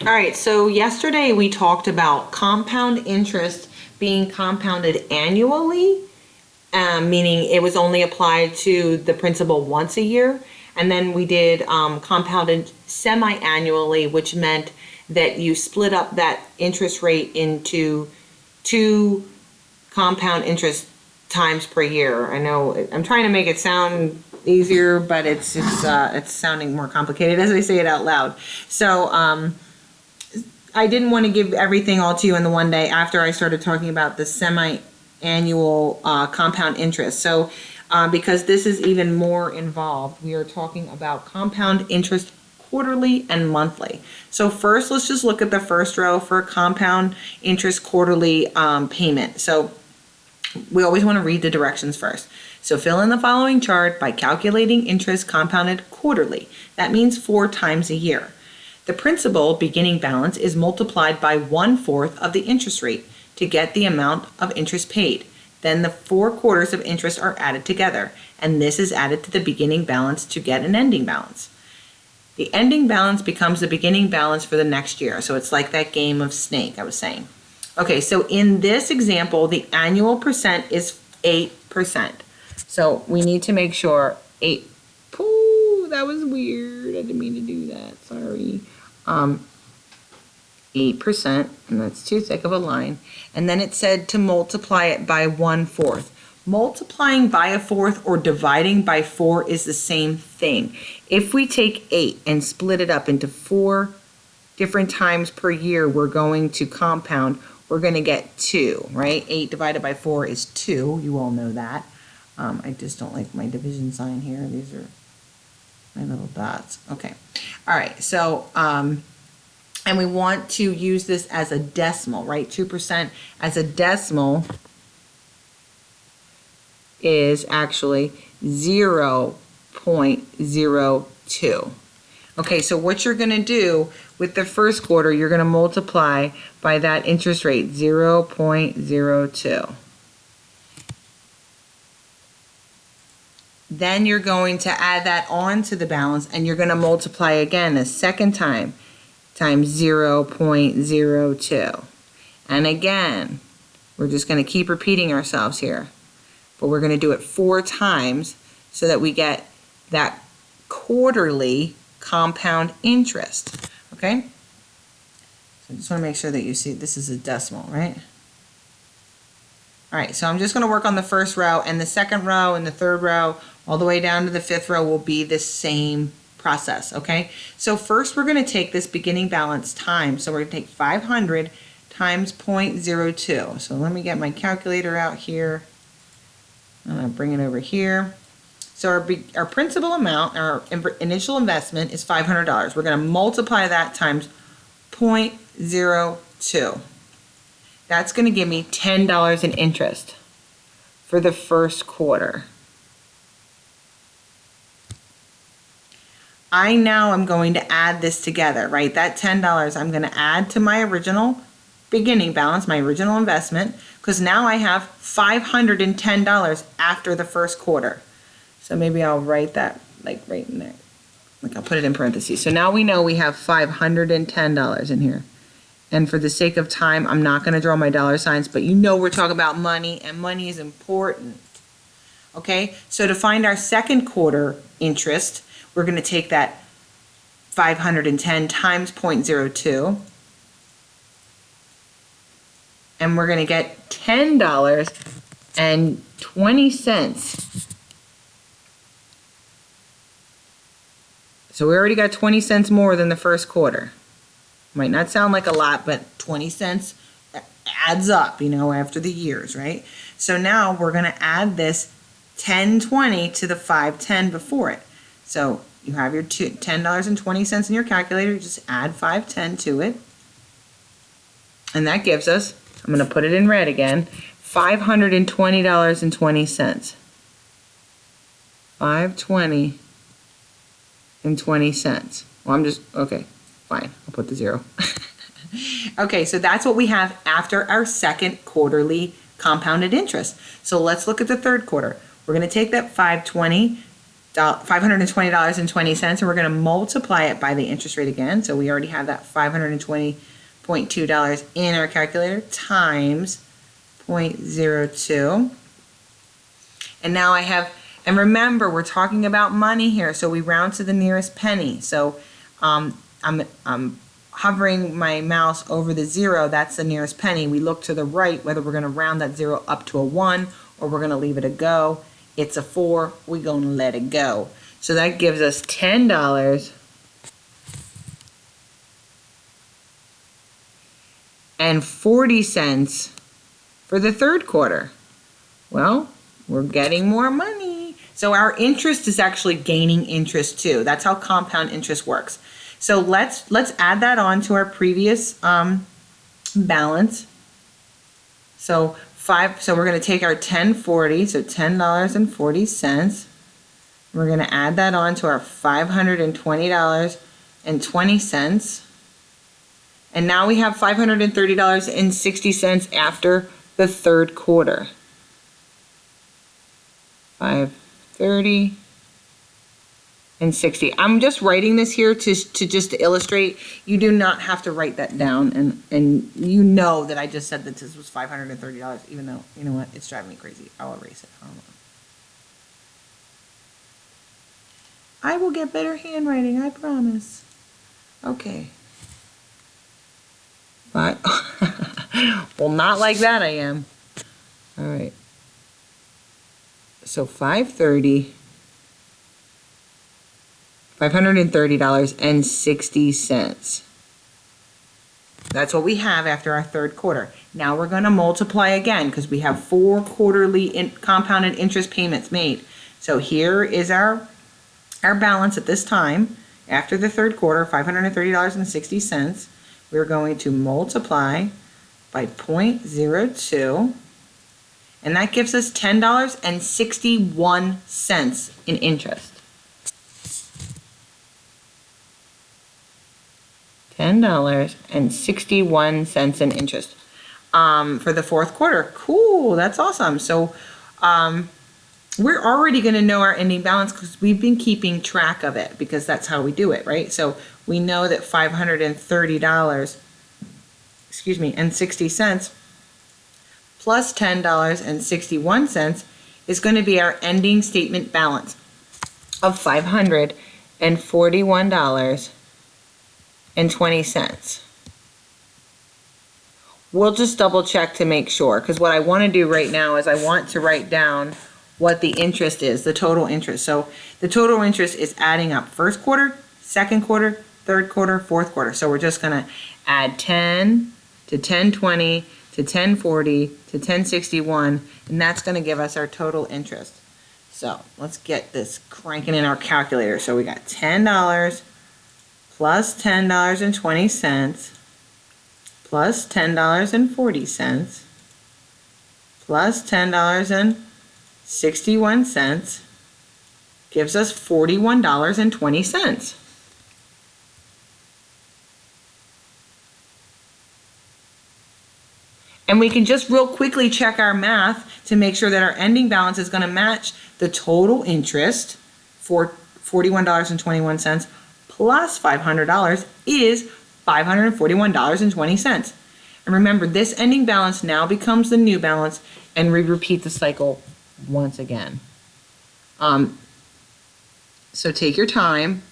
All right, so yesterday we talked about compound interest being compounded annually, meaning it was only applied to the principal once a year. And then we did compounded semi-annually, which meant that you split up that interest rate into two compound interest times per year. I know I'm trying to make it sound easier, but it's sounding more complicated as I say it out loud. So I didn't want to give everything all to you in the one day after I started talking about the semi-annual compound interest. So because this is even more involved, we are talking about compound interest quarterly and monthly. So first, let's just look at the first row for compound interest quarterly payment. So we always want to read the directions first. So fill in the following chart by calculating interest compounded quarterly. That means 4 times a year. The principal beginning balance is multiplied by 1/4 of the interest rate to get the amount of interest paid. Then the 4 quarters of interest are added together, and this is added to the beginning balance to get an ending balance. The ending balance becomes the beginning balance for the next year. So it's like that game of Snake I was saying. Okay, so in this example, the annual percent is 8%. So we need to make sure 8. Ooh, that was weird. I didn't mean to do that. Sorry. 8%, and that's too thick of a line. And then it said to multiply it by 1/4. Multiplying by a fourth or dividing by 4 is the same thing. If we take 8 and split it up into 4 different times per year, we're going to compound. We're going to get 2, right? 8 divided by 4 is 2. You all know that. I just don't like my division sign here. These are my little dots. Okay. All right. So, and we want to use this as a decimal, right? 2% as a decimal is actually 0.02. Okay, so what you're going to do with the first quarter, you're going to multiply by that interest rate, 0.02. Then you're going to add that on to the balance, and you're going to multiply again a second time times 0.02. And again, we're just going to keep repeating ourselves here, but we're going to do it 4 times so that we get that quarterly compound interest, okay? So I just want to make sure that you see this is a decimal, right? All right, so I'm just going to work on the first row, and the second row and the third row all the way down to the 5th row will be the same process, okay? So first we're going to take this beginning balance time. So we're going to take 500 times 0.02. So let me get my calculator out here. I'm going to bring it over here. So our principal amount, our initial investment is $500. We're going to multiply that times 0.02. That's going to give me $10 in interest for the first quarter. I now am going to add this together, right? That $10 I'm going to add to my original beginning balance, my original investment, because now I have $510 after the first quarter. So maybe I'll write that like right in there. Like I'll put it in parentheses. So now we know we have $510 in here. And for the sake of time, I'm not going to draw my dollar signs, but you know we're talking about money, and money is important. Okay, so to find our second quarter interest, we're going to take that 510 times 0.02, and we're going to get $10.20. So we already got 20 cents more than the first quarter. Might not sound like a lot, but 20 cents adds up, you know, after the years, right? So now we're going to add this 10.20 to the 5.10 before it. So you have your $10.20 in your calculator, just add 5.10 to it. And that gives us, I'm going to put it in red again, $520.20. $520.20. Well, I'm just, okay, fine, I'll put the 0. Okay, so that's what we have after our second quarterly compounded interest. So let's look at the third quarter. We're going to take that 520 $520.20, and we're going to multiply it by the interest rate again. So we already have that $520.2 in our calculator times 0.02. And now I have, and remember, we're talking about money here, so we round to the nearest penny. So I'm hovering my mouse over the 0, that's the nearest penny. We look to the right, whether we're going to round that 0 up to a 1 or we're going to leave it a go. It's a 4, we're going to let it go. So that gives us $10.40 for the third quarter. Well, we're getting more money. So our interest is actually gaining interest too. That's how compound interest works. So let's add that on to our previous balance. So we're going to take our $10.40, so $10.40. We're going to add that on to our $520.20. And now we have $530.60 after the third quarter. 530 and 60. I'm just writing this here to just to illustrate. You do not have to write that down, and you know that I just said that this was $530, even though, you know what, it's driving me crazy. I'll erase it. Hold on. I will get better handwriting, I promise. Okay. But well, not like that I am. All right. So $530.60. That's what we have after our third quarter. Now we're going to multiply again because we have 4 quarterly compounded interest payments made. So here is our balance at this time after the third quarter, $530.60. We're going to multiply by 0.02, and that gives us $10.61 in interest. $10.61 in interest for the fourth quarter. Cool, that's awesome. So we're already going to know our ending balance because we've been keeping track of it, because that's how we do it, right? So we know that $530, and 60 cents plus $10.61 is going to be our ending statement balance of $541.20. We'll just double check to make sure, because what I want to do right now is I want to write down what the interest is, the total interest. So the total interest is adding up first quarter, second quarter, third quarter, fourth quarter. So we're just going to add 10 to 1020 to 1040 to 1061, and that's going to give us our total interest. So let's get this cranking in our calculator. So we got $10 plus $10.20 plus $10.40 plus $10.61 gives us $41.20. And we can just real quickly check our math to make sure that our ending balance is going to match the total interest for $41.21 plus $500 is $541.20. And remember, this ending balance now becomes the new balance, and we repeat the cycle once again. So take your time,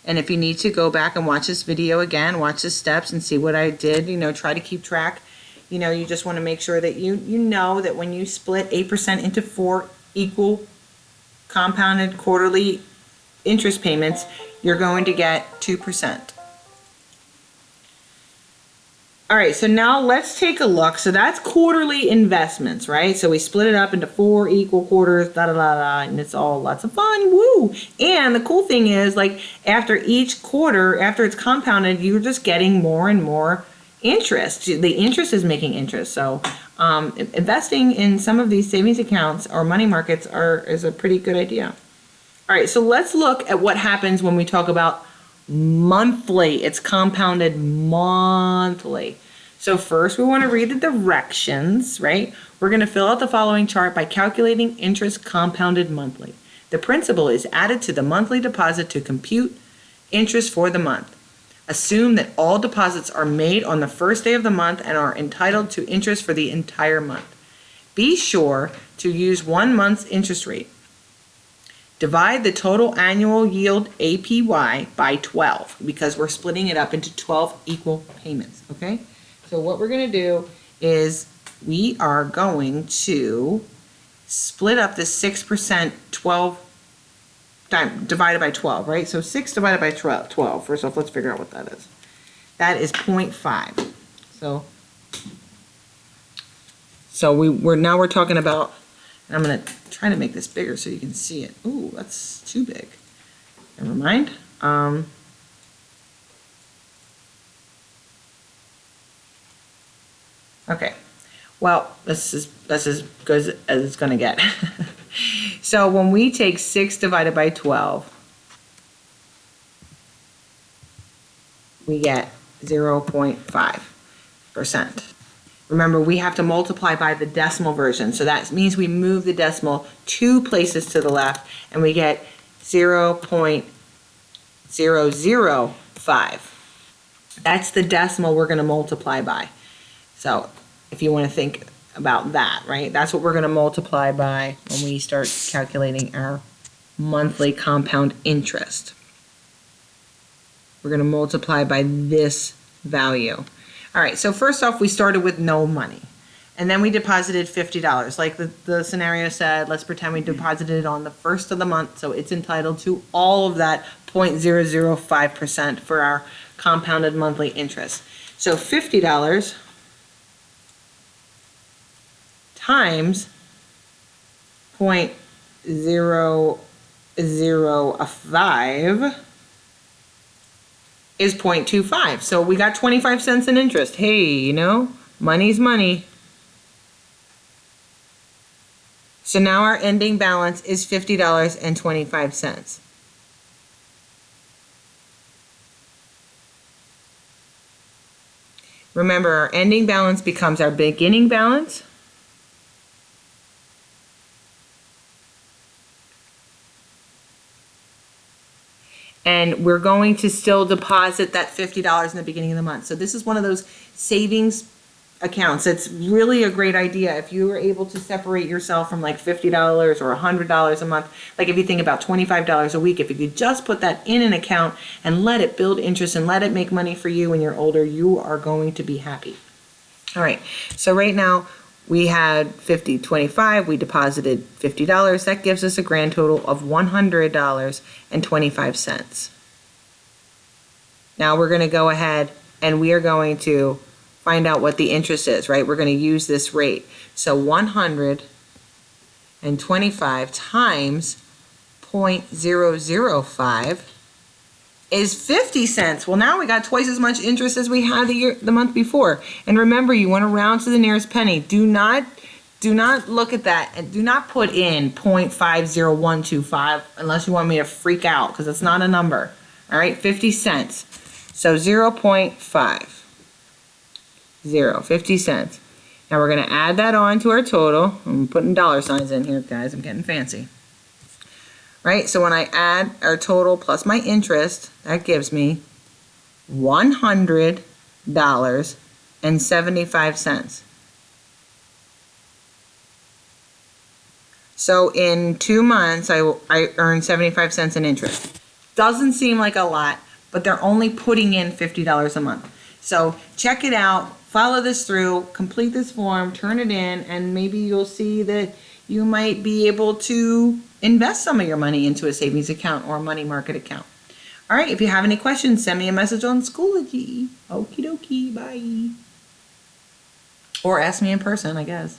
and if you need to go back and watch this video again, watch the steps and see what I did, try to keep track. You just want to make sure that you know that when you split 8% into 4 equal compounded quarterly interest payments, you're going to get 2%. All right, so now let's take a look. So that's quarterly investments, right? So we split it up into 4 equal quarters, and it's all lots of fun, woo! And the cool thing is, like, after each quarter, after it's compounded, you're just getting more and more interest. The interest is making interest. So investing in some of these savings accounts or money markets is a pretty good idea. All right, so let's look at what happens when we talk about monthly. It's compounded monthly. So first we want to read the directions, right? We're going to fill out the following chart by calculating interest compounded monthly. The principal is added to the monthly deposit to compute interest for the month. Assume that all deposits are made on the first day of the month and are entitled to interest for the entire month. Be sure to use 1 month's interest rate. Divide the total annual yield APY by 12 because we're splitting it up into 12 equal payments, okay? So what we're going to do is we are going to split up the 6% divided by 12, right? So 6 divided by 12. First off, let's figure out what that is. That is 0.5. So we're talking about, and I'm going to try to make this bigger so you can see it. Ooh, that's too big. Never mind. Okay. Well, this is as good as it's going to get. So when we take 6 divided by 12, we get 0.5%. Remember, we have to multiply by the decimal version. So that means we move the decimal 2 places to the left and we get 0.005. That's the decimal we're going to multiply by. So if you want to think about that, right? That's what we're going to multiply by when we start calculating our monthly compound interest. We're going to multiply by this value. All right, so first off, we started with no money. And then we deposited $50. Like the scenario said, let's pretend we deposited it on the first of the month, so it's entitled to all of that 0.005% for our compounded monthly interest. So $50 times 0.005 is 0.25. So we got 25 cents in interest. Hey, you know, money's money. So now our ending balance is $50.25. Remember, our ending balance becomes our beginning balance. And we're going to still deposit that $50 in the beginning of the month. So this is one of those savings accounts. It's really a great idea if you were able to separate yourself from like $50 or $100 a month. Like if you think about $25 a week, if you could just put that in an account and let it build interest and let it make money for you when you're older, you are going to be happy. All right, so right now we had 25, we deposited $50. That gives us a grand total of $100.25. Now we're going to go ahead and we are going to find out what the interest is, right? We're going to use this rate. So 125 times 0.005 is 50 cents. Well, now we got twice as much interest as we had the month before. And remember, you want to round to the nearest penny. Do not look at that and do not put in 0.50125 unless you want me to freak out, because it's not a number. All right, 50 cents. So 0.50, 50 cents. Now we're going to add that on to our total. I'm putting dollar signs in here, guys. I'm getting fancy. Right, so when I add our total plus my interest, that gives me $100.75. So in 2 months, I earned 75 cents in interest. Doesn't seem like a lot, but they're only putting in $50 a month. So check it out, follow this through, complete this form, turn it in, and maybe you'll see that you might be able to invest some of your money into a savings account or a money market account. All right, if you have any questions, send me a message on Schoology. Okie dokie, bye. Or ask me in person, I guess.